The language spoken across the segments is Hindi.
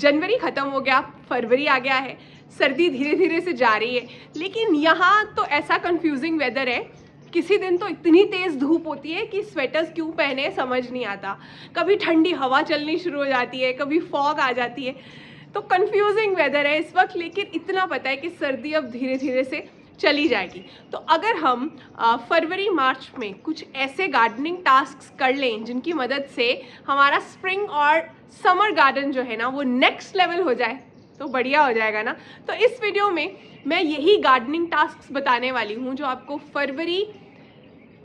जनवरी ख़त्म हो गया, फरवरी आ गया है, सर्दी धीरे धीरे से जा रही है। लेकिन यहाँ तो ऐसा कंफ्यूजिंग वेदर है, किसी दिन तो इतनी तेज़ धूप होती है कि स्वेटर्स क्यों पहने समझ नहीं आता। कभी ठंडी हवा चलनी शुरू हो जाती है, कभी फॉग आ जाती है। तो कंफ्यूजिंग वेदर है इस वक्त, लेकिन इतना पता है कि सर्दी अब धीरे धीरे से चली जाएगी। तो अगर हम फरवरी मार्च में कुछ ऐसे गार्डनिंग टास्क कर लें जिनकी मदद से हमारा स्प्रिंग और समर गार्डन जो है ना वो नेक्स्ट लेवल हो जाए तो बढ़िया हो जाएगा ना। तो इस वीडियो में मैं यही गार्डनिंग टास्क बताने वाली हूँ जो आपको फरवरी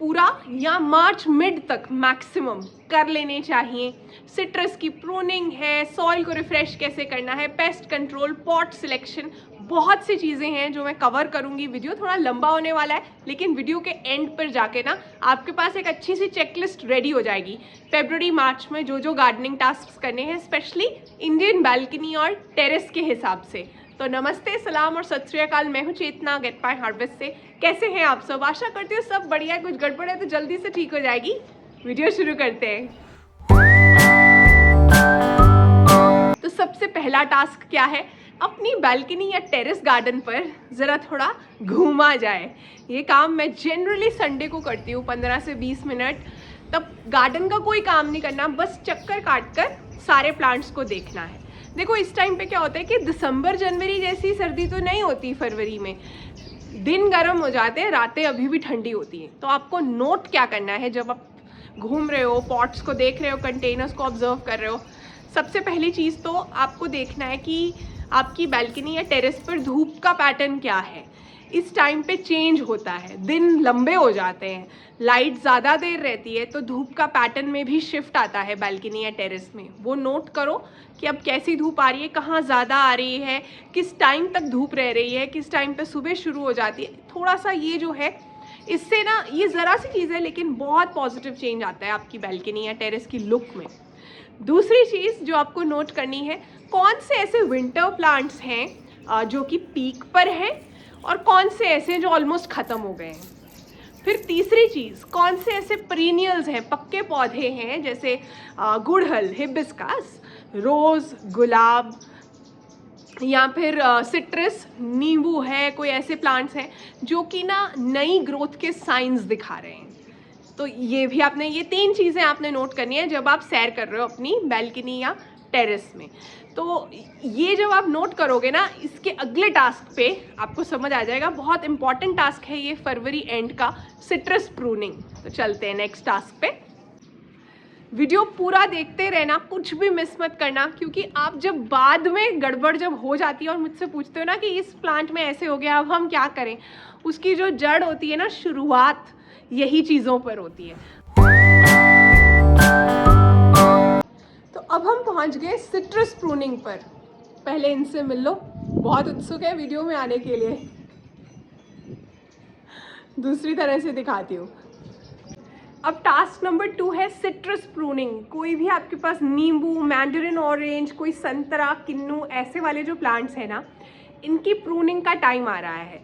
पूरा या मार्च मिड तक मैक्सिमम कर लेने चाहिए। सिट्रस की प्रूनिंग है, सॉइल को रिफ्रेश कैसे करना है, पेस्ट कंट्रोल, पॉट सिलेक्शन, बहुत सी चीज़ें हैं जो मैं कवर करूंगी। वीडियो थोड़ा लंबा होने वाला है, लेकिन वीडियो के एंड पर जाके ना आपके पास एक अच्छी सी चेकलिस्ट रेडी हो जाएगी फरवरी मार्च में जो गार्डनिंग टास्क करने हैं, स्पेशली इंडियन बालकनी और टेरेस के हिसाब से। तो नमस्ते, सलाम और सत श्री अकाल। मैं हूँ चेतना गेट माय हार्वेस्ट से। कैसे हैं आप सब? आशा करती हूँ सब बढ़िया। कुछ गड़बड़ है तो जल्दी से ठीक हो जाएगी। वीडियो शुरू करते हैं। तो सबसे पहला टास्क क्या है? अपनी बालकनी या टेरेस गार्डन पर ज़रा थोड़ा घूमा जाए। ये काम मैं जनरली संडे को करती हूँ, 15 से 20 मिनट। तब गार्डन का कोई काम नहीं करना, बस चक्कर काट कर सारे प्लांट्स को देखना है। देखो इस टाइम पे क्या होता है कि दिसंबर जनवरी जैसी सर्दी तो नहीं होती फरवरी में। दिन गर्म हो जाते हैं, रातें अभी भी ठंडी होती हैं। तो आपको नोट क्या करना है जब आप घूम रहे हो, पॉट्स को देख रहे हो, कंटेनर्स को ऑब्जर्व कर रहे हो? सबसे पहली चीज़ तो आपको देखना है कि आपकी बालकनी या टेरेस पर धूप का पैटर्न क्या है। इस टाइम पे चेंज होता है, दिन लंबे हो जाते हैं, लाइट ज़्यादा देर रहती है, तो धूप का पैटर्न में भी शिफ्ट आता है बालकनी या टेरेस में। वो नोट करो कि अब कैसी धूप आ रही है, कहाँ ज़्यादा आ रही है, किस टाइम तक धूप रह रही है, किस टाइम पे सुबह शुरू हो जाती है। थोड़ा सा ये जो है, इससे ना ये ज़रा सी चीज़ है लेकिन बहुत पॉजिटिव चेंज आता है आपकी बालकनी या टेरेस की लुक में। दूसरी चीज़ जो आपको नोट करनी है, कौन से ऐसे विंटर प्लांट्स हैं जो कि पीक पर हैं और कौन से ऐसे जो ऑलमोस्ट ख़त्म हो गए हैं। फिर तीसरी चीज़, कौन से ऐसे पीरियल्स हैं, पक्के पौधे हैं, जैसे गुड़हल, हिबिस्कस, रोज़, गुलाब, या फिर सिट्रस, नींबू है, कोई ऐसे प्लांट्स हैं जो कि ना नई ग्रोथ के साइंस दिखा रहे हैं। तो ये भी आपने, ये 3 चीज़ें आपने नोट करनी है जब आप सैर कर रहे हो अपनी बालकनी या टेरेस में। तो ये जब आप नोट करोगे ना, इसके अगले टास्क पे आपको समझ आ जाएगा। बहुत इंपॉर्टेंट टास्क है ये फरवरी एंड का, सिट्रस प्रूनिंग। तो चलते हैं नेक्स्ट टास्क पे। वीडियो पूरा देखते रहना, कुछ भी मिस मत करना, क्योंकि आप जब बाद में गड़बड़ जब हो जाती है और मुझसे पूछते हो ना कि इस प्लांट में ऐसे हो गया, अब हम क्या करें, उसकी जो जड़ होती है ना, शुरुआत यही चीज़ों पर होती है। तो अब हम पहुंच गए सिट्रस प्रूनिंग पर। पहले इनसे मिल लो, बहुत उत्सुक है वीडियो में आने के लिए। दूसरी तरह से दिखाती हूँ। अब टास्क नंबर 2 है सिट्रस प्रूनिंग। कोई भी आपके पास नींबू, मैंडरिन ऑरेंज, कोई संतरा, किन्नू, ऐसे वाले जो प्लांट्स हैं ना, इनकी प्रूनिंग का टाइम आ रहा है।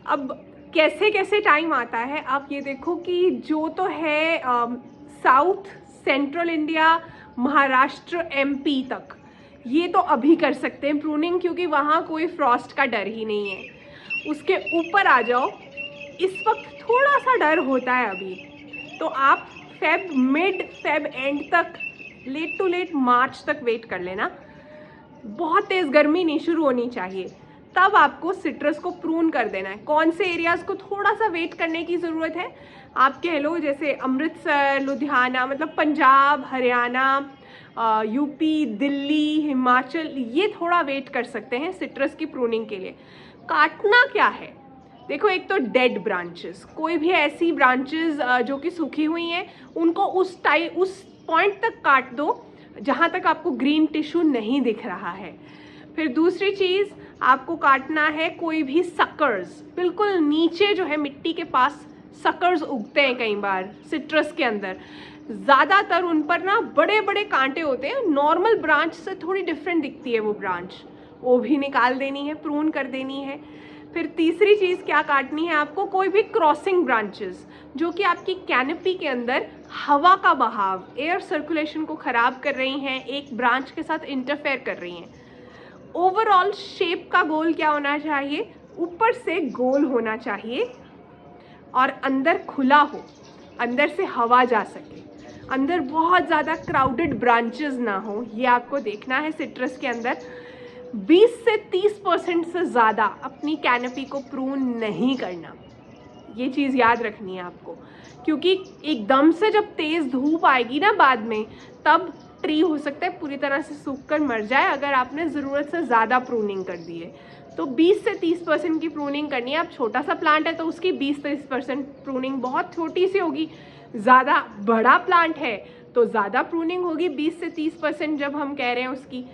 अब कैसे कैसे टाइम आता है आप ये देखो कि जो तो है south central India, Maharashtra, MP तक, ये तो अभी कर सकते हैं प्रूनिंग, क्योंकि वहाँ कोई फ्रॉस्ट का डर ही नहीं है। उसके ऊपर आ जाओ, इस वक्त थोड़ा सा डर होता है अभी, तो आप मिड फेब एंड तक, लेट टू लेट मार्च तक वेट कर लेना। बहुत तेज़ गर्मी नहीं शुरू होनी चाहिए, तब आपको सिट्रस को प्रून कर देना है। कौन से एरियाज़ को थोड़ा सा वेट करने की ज़रूरत है, आप कह लो जैसे अमृतसर, लुधियाना, मतलब पंजाब, हरियाणा, यूपी, दिल्ली, हिमाचल, ये थोड़ा वेट कर सकते हैं सिट्रस की प्रूनिंग के लिए। काटना क्या है? देखो, एक तो डेड ब्रांचेस, कोई भी ऐसी ब्रांचेस जो कि सूखी हुई हैं, उनको उस पॉइंट तक काट दो जहाँ तक आपको ग्रीन टिश्यू नहीं दिख रहा है। फिर दूसरी चीज़, आपको काटना है कोई भी सकर्स, बिल्कुल नीचे जो है मिट्टी के पास सकर्स उगते हैं कई बार सिट्रस के अंदर। ज़्यादातर उन पर ना बड़े बड़े कांटे होते हैं, नॉर्मल ब्रांच से थोड़ी डिफरेंट दिखती है वो ब्रांच, वो भी निकाल देनी है, प्रून कर देनी है। फिर तीसरी चीज़ क्या काटनी है आपको, कोई भी क्रॉसिंग ब्रांचेस जो कि आपकी कैनपी के अंदर हवा का बहाव, एयर सर्कुलेशन को ख़राब कर रही हैं, एक ब्रांच के साथ इंटरफेयर कर रही हैं। ओवरऑल शेप का गोल क्या होना चाहिए, ऊपर से गोल होना चाहिए और अंदर खुला हो, अंदर से हवा जा सके, अंदर बहुत ज़्यादा क्राउडेड ब्रांचेस ना हो, ये आपको देखना है। सिट्रस के अंदर 20 से 30% से ज़्यादा अपनी कैनपी को प्रून नहीं करना, ये चीज़ याद रखनी है आपको, क्योंकि एकदम से जब तेज़ धूप आएगी ना बाद में, तब ट्री हो सकता है पूरी तरह से सूख कर मर जाए अगर आपने ज़रूरत से ज़्यादा प्रूनिंग कर दी है। तो 20 से 30% की प्रूनिंग करनी है। अब छोटा सा प्लांट है तो उसकी 20 से 30% प्रूनिंग बहुत छोटी सी होगी, ज़्यादा बड़ा प्लांट है तो ज़्यादा प्रूनिंग होगी, 20 से 30% जब हम कह रहे हैं उसकी।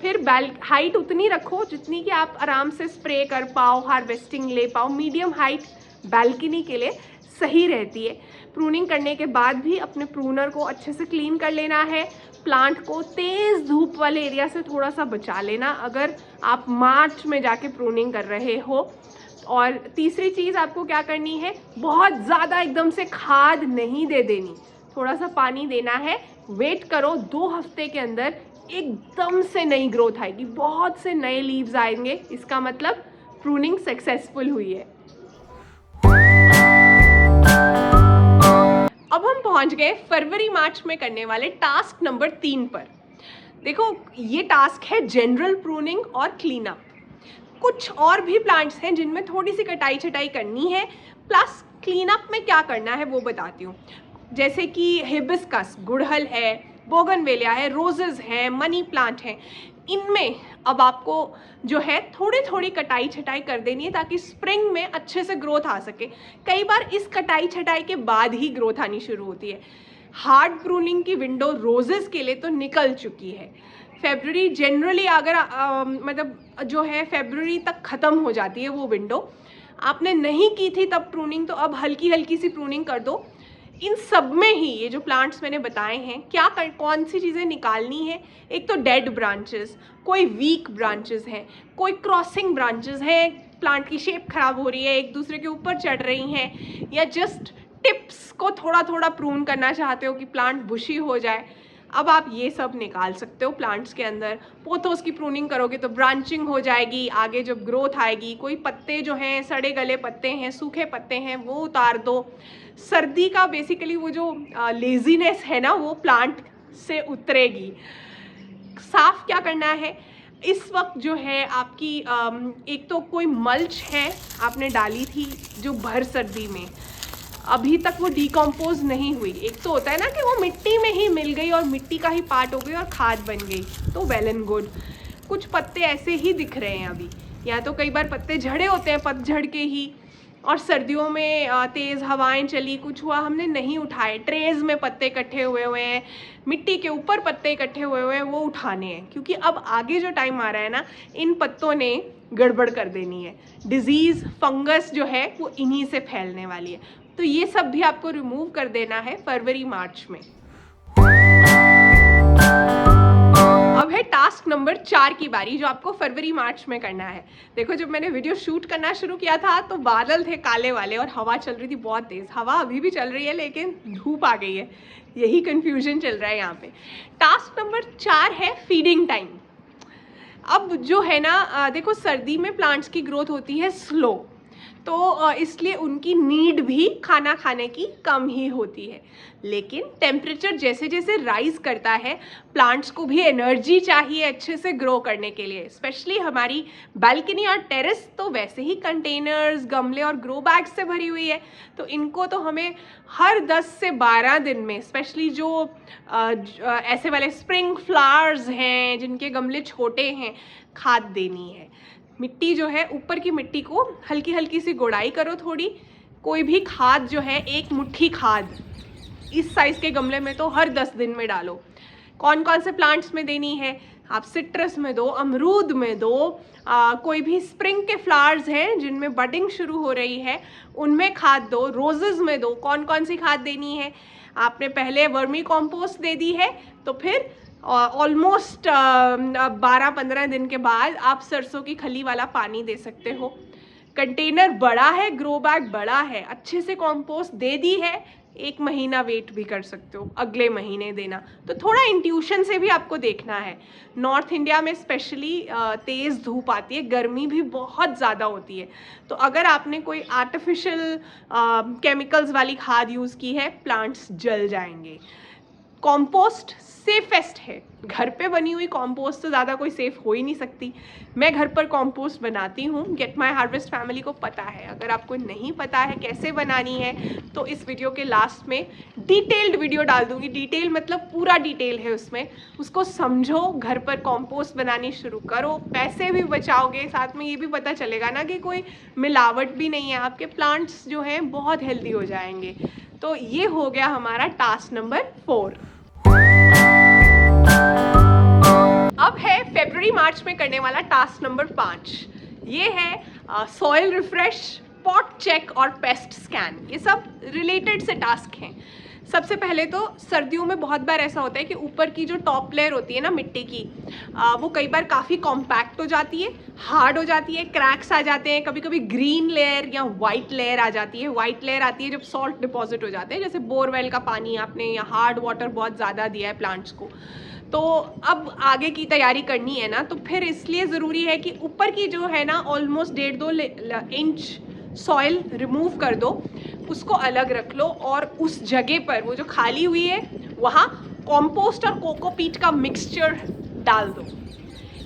फिर हाइट उतनी रखो जितनी कि आप आराम से स्प्रे कर पाओ, हार्वेस्टिंग ले पाओ। मीडियम हाइट बालकनी के लिए सही रहती है। प्रूनिंग करने के बाद भी अपने प्रूनर को अच्छे से क्लीन कर लेना है। प्लांट को तेज़ धूप वाले एरिया से थोड़ा सा बचा लेना अगर आप मार्च में जाके प्रूनिंग कर रहे हो। और तीसरी चीज़ आपको क्या करनी है, बहुत ज़्यादा एकदम से खाद नहीं दे देनी, थोड़ा सा पानी देना है। वेट करो, 2 हफ्ते के अंदर एकदम से नई ग्रोथ आएगी, बहुत से नए लीव्स आएंगे, इसका मतलब प्रूनिंग सक्सेसफुल हुई है। अब हम पहुंच गए फरवरी मार्च में करने वाले टास्क नंबर 3 पर। देखो, ये टास्क है जनरल प्रूनिंग और क्लीन अप। कुछ और भी प्लांट्स हैं जिनमें थोड़ी सी कटाई छटाई करनी है, प्लस क्लीन अप में क्या करना है वो बताती हूँ। जैसे कि हिबिस्कस, गुड़हल है, बोगनवेलिया है, रोजेस हैं, मनी प्लांट हैं, इनमें अब आपको जो है थोड़ी थोड़ी कटाई छटाई कर देनी है ताकि स्प्रिंग में अच्छे से ग्रोथ आ सके। कई बार इस कटाई छटाई के बाद ही ग्रोथ आनी शुरू होती है। हार्ड प्रूनिंग की विंडो रोजेस के लिए तो निकल चुकी है। फेब्रुअरी जनरली अगर मतलब जो है फेब्रुअरी तक ख़त्म हो जाती है वो विंडो। आपने नहीं की थी तब प्रूनिंग, तो अब हल्की हल्की सी प्रूनिंग कर दो। इन सब में ही ये जो प्लांट्स मैंने बताए हैं, कौन सी चीज़ें निकालनी है। एक तो डेड ब्रांचेस, कोई वीक ब्रांचेस हैं, कोई क्रॉसिंग ब्रांचेस हैं, प्लांट की शेप खराब हो रही है, एक दूसरे के ऊपर चढ़ रही हैं, या जस्ट टिप्स को थोड़ा थोड़ा प्रून करना चाहते हो कि प्लांट बुशी हो जाए। अब आप ये सब निकाल सकते हो प्लांट्स के अंदर। पोथोस की प्रूनिंग करोगे तो ब्रांचिंग हो जाएगी, आगे जब ग्रोथ आएगी। कोई पत्ते जो हैं, सड़े गले पत्ते हैं, सूखे पत्ते हैं, वो उतार दो। सर्दी का बेसिकली वो जो लेजीनेस है ना, वो प्लांट से उतरेगी। साफ क्या करना है इस वक्त जो है आपकी एक तो कोई मल्च है आपने डाली थी जो भर सर्दी में, अभी तक वो डिकम्पोज नहीं हुई। एक तो होता है ना कि वो मिट्टी में ही मिल गई और मिट्टी का ही पार्ट हो गई और खाद बन गई, तो वेल एंड गुड। कुछ पत्ते ऐसे ही दिख रहे हैं अभी, या तो कई बार पत्ते झड़े होते हैं पतझड़ के ही, और सर्दियों में तेज़ हवाएं चली, कुछ हुआ, हमने नहीं उठाए। ट्रेज में पत्ते इकट्ठे हुए हैं, मिट्टी के ऊपर पत्ते इकट्ठे हुए हैं, वो उठाने हैं, क्योंकि अब आगे जो टाइम आ रहा है ना, इन पत्तों ने गड़बड़ कर देनी है। डिजीज़, फंगस जो है वो इन्हीं से फैलने वाली है। तो ये सब भी आपको रिमूव कर देना है फरवरी मार्च में। अब है टास्क नंबर 4 की बारी, जो आपको फरवरी मार्च में करना है। देखो, जब मैंने वीडियो शूट करना शुरू किया था तो बादल थे काले वाले और हवा चल रही थी बहुत तेज़। हवा अभी भी चल रही है लेकिन धूप आ गई है, यही कंफ्यूजन चल रहा है यहाँ पे। टास्क नंबर 4 है फीडिंग टाइम। अब जो है ना, देखो सर्दी में प्लांट्स की ग्रोथ होती है स्लो, तो इसलिए उनकी नीड भी खाना खाने की कम ही होती है। लेकिन टेम्परेचर जैसे जैसे राइज करता है, प्लांट्स को भी एनर्जी चाहिए अच्छे से ग्रो करने के लिए। स्पेशली हमारी बालकनी और टेरेस तो वैसे ही कंटेनर्स, गमले और ग्रो बैग्स से भरी हुई है, तो इनको तो हमें हर 10 से 12 दिन में, स्पेशली जो ऐसे वाले स्प्रिंग फ्लावर्स हैं जिनके गमले छोटे हैं, खाद देनी है। मिट्टी जो है, ऊपर की मिट्टी को हल्की हल्की सी गुड़ाई करो थोड़ी। कोई भी खाद जो है, 1 मुट्ठी खाद इस साइज़ के गमले में तो हर 10 दिन में डालो। कौन कौन से प्लांट्स में देनी है, आप सिट्रस में दो, अमरूद में दो, कोई भी स्प्रिंग के फ्लावर्स हैं जिनमें बडिंग शुरू हो रही है उनमें खाद दो, रोजेज़ में दो। कौन कौन सी खाद देनी है, आपने पहले वर्मी कॉम्पोस्ट दे दी है तो फिर ऑलमोस्ट 12-15 दिन के बाद आप सरसों की खली वाला पानी दे सकते हो। कंटेनर बड़ा है, ग्रो बैग बड़ा है, अच्छे से कंपोस्ट दे दी है, 1 महीना वेट भी कर सकते हो, अगले महीने देना। तो थोड़ा इंट्यूशन से भी आपको देखना है। नॉर्थ इंडिया में स्पेशली तेज़ धूप आती है, गर्मी भी बहुत ज़्यादा होती है, तो अगर आपने कोई आर्टिफिशियल केमिकल्स वाली खाद यूज़ की है, प्लांट्स जल जाएंगे। कॉम्पोस्ट सेफेस्ट है, घर पे बनी हुई कॉम्पोस्ट से ज़्यादा कोई सेफ़ हो ही नहीं सकती। मैं घर पर कॉम्पोस्ट बनाती हूँ, गेट माई हार्वेस्ट फैमिली को पता है। अगर आपको नहीं पता है कैसे बनानी है तो इस वीडियो के लास्ट में डिटेल्ड वीडियो डाल दूँगी। डिटेल मतलब पूरा डिटेल है उसमें, उसको समझो, घर पर कॉम्पोस्ट बनानी शुरू करो, पैसे भी बचाओगे, साथ में ये भी पता चलेगा ना कि कोई मिलावट भी नहीं है, आपके प्लांट्स जो हैं बहुत हेल्दी हो जाएंगे। तो ये हो गया हमारा टास्क नंबर 4। अब है फरवरी मार्च में करने वाला टास्क नंबर 5। ये है सॉइल रिफ्रेश, पॉट चेक और पेस्ट स्कैन। ये सब रिलेटेड से टास्क हैं। सबसे पहले तो सर्दियों में बहुत बार ऐसा होता है कि ऊपर की जो टॉप लेयर होती है ना मिट्टी की, वो कई बार काफ़ी कॉम्पैक्ट हो जाती है, हार्ड हो जाती है, क्रैक्स आ जाते हैं, कभी कभी ग्रीन लेयर या वाइट लेयर आ जाती है। वाइट लेयर आती है जब सॉल्ट डिपॉजिट हो जाते हैं, जैसे बोरवेल का पानी आपने या हार्ड वाटर बहुत ज़्यादा दिया है प्लांट्स को। तो अब आगे की तैयारी करनी है ना, तो फिर इसलिए ज़रूरी है कि ऊपर की जो है ना ऑलमोस्ट 1.5-2 इंच सॉइल रिमूव कर दो, उसको अलग रख लो, और उस जगह पर वो जो खाली हुई है वहाँ कॉम्पोस्ट और कोकोपीट का मिक्सचर डाल दो।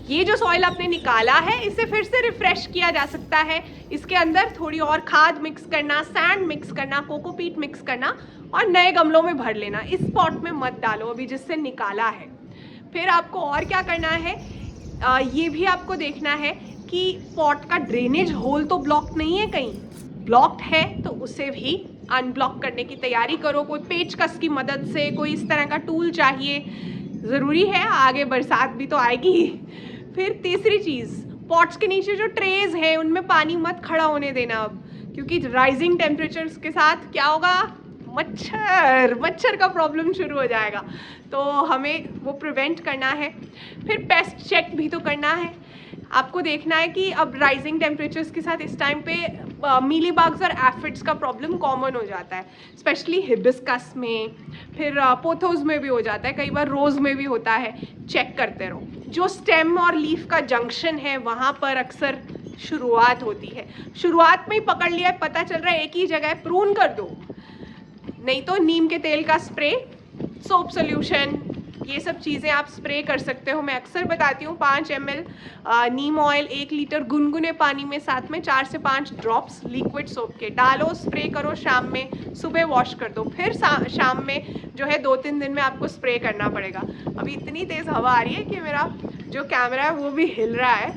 ये जो सॉइल आपने निकाला है इसे फिर से रिफ्रेश किया जा सकता है। इसके अंदर थोड़ी और खाद मिक्स करना, सैंड मिक्स करना, कोकोपीट मिक्स करना और नए गमलों में भर लेना। इस पॉट में मत डालो अभी जिससे निकाला है। फिर आपको और क्या करना है, ये भी आपको देखना है कि पॉट का ड्रेनेज होल तो ब्लॉक नहीं है, कहीं ब्लॉक्ड है तो उसे भी अनब्लॉक करने की तैयारी करो। कोई पेचकस की मदद से, कोई इस तरह का टूल चाहिए, ज़रूरी है, आगे बरसात भी तो आएगी। फिर तीसरी चीज़, पॉट्स के नीचे जो ट्रेज है उनमें पानी मत खड़ा होने देना अब, क्योंकि राइजिंग टेम्परेचर्स के साथ क्या होगा, मच्छर का प्रॉब्लम शुरू हो जाएगा, तो हमें वो प्रिवेंट करना है। फिर पेस्ट चेक भी तो करना है। आपको देखना है कि अब राइजिंग टेम्परेचर्स के साथ इस टाइम पे मीलीबग्स और एफिड्स का प्रॉब्लम कॉमन हो जाता है, स्पेशली हिबिस्कस में, फिर पोथोस में भी हो जाता है, कई बार रोज़ में भी होता है। चेक करते रहो। जो स्टेम और लीफ का जंक्शन है वहाँ पर अक्सर शुरुआत होती है, शुरुआत में ही पकड़ लिया है, पता चल रहा है एक ही जगह है, प्रून कर दो। नहीं तो नीम के तेल का स्प्रे, सोप सोल्यूशन, ये सब चीज़ें आप स्प्रे कर सकते हो। मैं अक्सर बताती हूँ 5 ml नीम ऑयल 1 लीटर गुनगुने पानी में, साथ में 4 से 5 ड्रॉप्स लिक्विड सोप के डालो, स्प्रे करो शाम में, सुबह वॉश कर दो, फिर शाम में जो है 2-3 दिन में आपको स्प्रे करना पड़ेगा। अभी इतनी तेज़ हवा आ रही है कि मेरा जो कैमरा है वो भी हिल रहा है,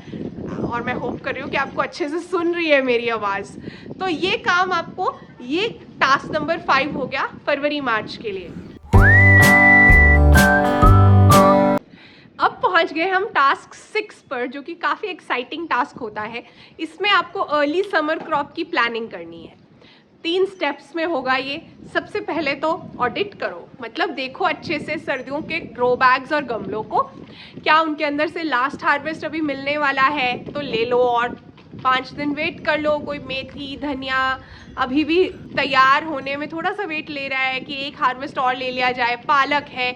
और मैं होप कर रही हूँ कि आपको अच्छे से सुन रही है मेरी आवाज़। तो ये काम आपको, ये टास्क नंबर 5 हो गया फरवरी मार्च के लिए। अब पहुंच गए हम टास्क 6 पर, जो कि काफ़ी एक्साइटिंग टास्क होता है। इसमें आपको अर्ली समर क्रॉप की प्लानिंग करनी है। 3 स्टेप्स में होगा ये। सबसे पहले तो ऑडिट करो, मतलब देखो अच्छे से सर्दियों के ग्रो बैग्स और गमलों को, क्या उनके अंदर से लास्ट हार्वेस्ट अभी मिलने वाला है तो ले लो, और 5 दिन वेट कर लो। कोई मेथी, धनिया अभी भी तैयार होने में थोड़ा सा वेट ले रहा है कि एक हार्वेस्ट और ले लिया जाए। पालक है,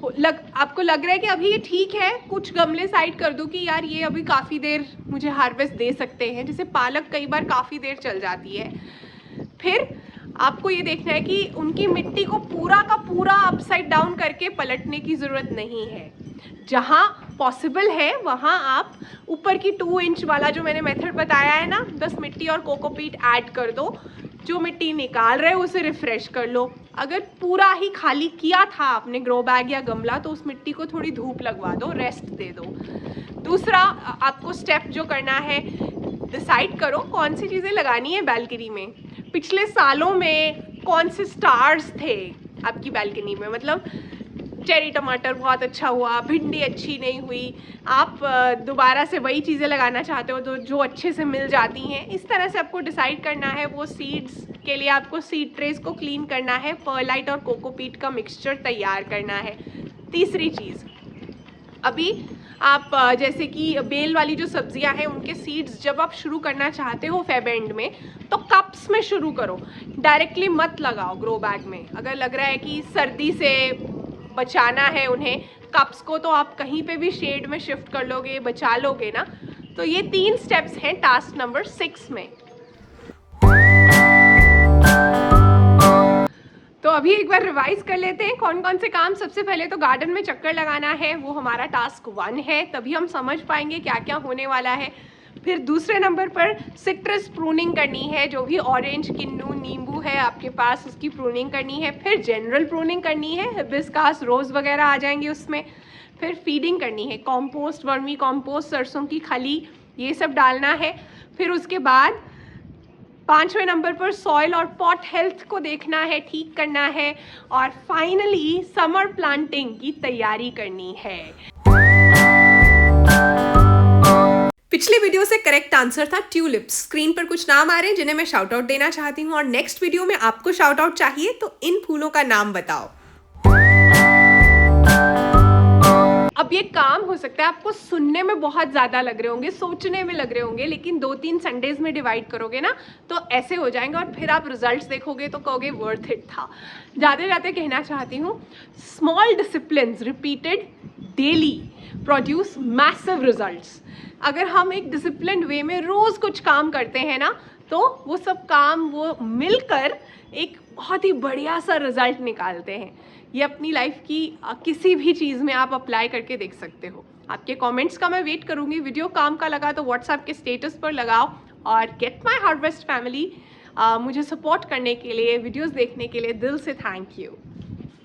आपको लग रहा है कि अभी ये ठीक है, कुछ गमले साइड कर दो कि यार ये अभी काफ़ी देर मुझे हार्वेस्ट दे सकते हैं, जैसे पालक कई बार काफ़ी देर चल जाती है। फिर आपको ये देखना है कि उनकी मिट्टी को पूरा का पूरा अपसाइड डाउन करके पलटने की ज़रूरत नहीं है। जहाँ पॉसिबल है वहाँ आप ऊपर की 2 इंच वाला जो मैंने मेथड बताया है ना, 10 मिट्टी और कोकोपीट ऐड कर दो। जो मिट्टी निकाल रहे हो उसे रिफ्रेश कर लो। अगर पूरा ही खाली किया था आपने ग्रो बैग या गमला, तो उस मिट्टी को थोड़ी धूप लगवा दो, रेस्ट दे दो। दूसरा आपको स्टेप जो करना है, डिसाइड करो कौन सी चीज़ें लगानी है बैल्कनी में। पिछले सालों में कौन से स्टार्स थे आपकी बैल्कनी में, मतलब चेरी टमाटर बहुत अच्छा हुआ, भिंडी अच्छी नहीं हुई, आप दोबारा से वही चीज़ें लगाना चाहते हो तो जो अच्छे से मिल जाती हैं। इस तरह से आपको डिसाइड करना है। वो सीड्स के लिए आपको सीड ट्रेस को क्लीन करना है, परलाइट और कोकोपीट का मिक्सचर तैयार करना है। तीसरी चीज़, अभी आप जैसे कि बेल वाली जो सब्जियां हैं उनके सीड्स जब आप शुरू करना चाहते हो फेब एंड में, तो कप्स में शुरू करो, डायरेक्टली मत लगाओ ग्रो बैग में। अगर लग रहा है कि सर्दी से बचाना है उन्हें, कप्स को, तो आप कहीं पे भी शेड में शिफ्ट कर लोगे, बचा लोगे ना। तो ये 3 स्टेप्स हैं टास्क नंबर 6 में। तो अभी एक बार रिवाइज कर लेते हैं कौन कौन से काम। सबसे पहले तो गार्डन में चक्कर लगाना है, वो हमारा टास्क 1 है, तभी हम समझ पाएंगे क्या क्या होने वाला है। फिर दूसरे नंबर पर सिट्रस प्रूनिंग करनी है, जो भी ऑरेंज, किन्नू, नींबू है आपके पास उसकी प्रूनिंग करनी है। फिर जनरल प्रूनिंग करनी है, हिबिस्कस, रोज़ वगैरह आ जाएंगे उसमें। फिर फीडिंग करनी है, कॉम्पोस्ट, वर्मी कॉम्पोस्ट, सरसों की खली, ये सब डालना है। फिर उसके बाद 5वें नंबर पर सॉइल और पॉट हेल्थ को देखना है, ठीक करना है। और फाइनली समर प्लांटिंग की तैयारी करनी है। पिछले वीडियो से करेक्ट आंसर था ट्यूलिप्स। स्क्रीन पर कुछ नाम आ रहे हैं जिन्हें मैं शाउट आउट देना चाहती हूँ, और नेक्स्ट वीडियो में आपको शाउट आउट चाहिए तो इन फूलों का नाम बताओ। अब ये काम हो सकता है आपको सुनने में बहुत ज़्यादा लग रहे होंगे, सोचने में लग रहे होंगे, लेकिन 2-3 संडेज में डिवाइड करोगे ना तो ऐसे हो जाएंगे, और फिर आप रिजल्ट्स देखोगे तो कहोगे वर्थ इट था। जाते जाते कहना चाहती हूँ, small disciplines repeated daily produce massive results. अगर हम एक डिसिप्लिन वे में रोज़ कुछ काम करते हैं ना, तो वो सब काम वो मिलकर एक बहुत ही बढ़िया सा रिजल्ट निकालते हैं। ये अपनी लाइफ की किसी भी चीज़ में आप अप्लाई करके देख सकते हो। आपके कमेंट्स का मैं वेट करूँगी। वीडियो काम का लगा तो व्हाट्सएप के स्टेटस पर लगाओ। और गेट माय हार्वेस्ट फैमिली, मुझे सपोर्ट करने के लिए, वीडियोस देखने के लिए दिल से थैंक यू।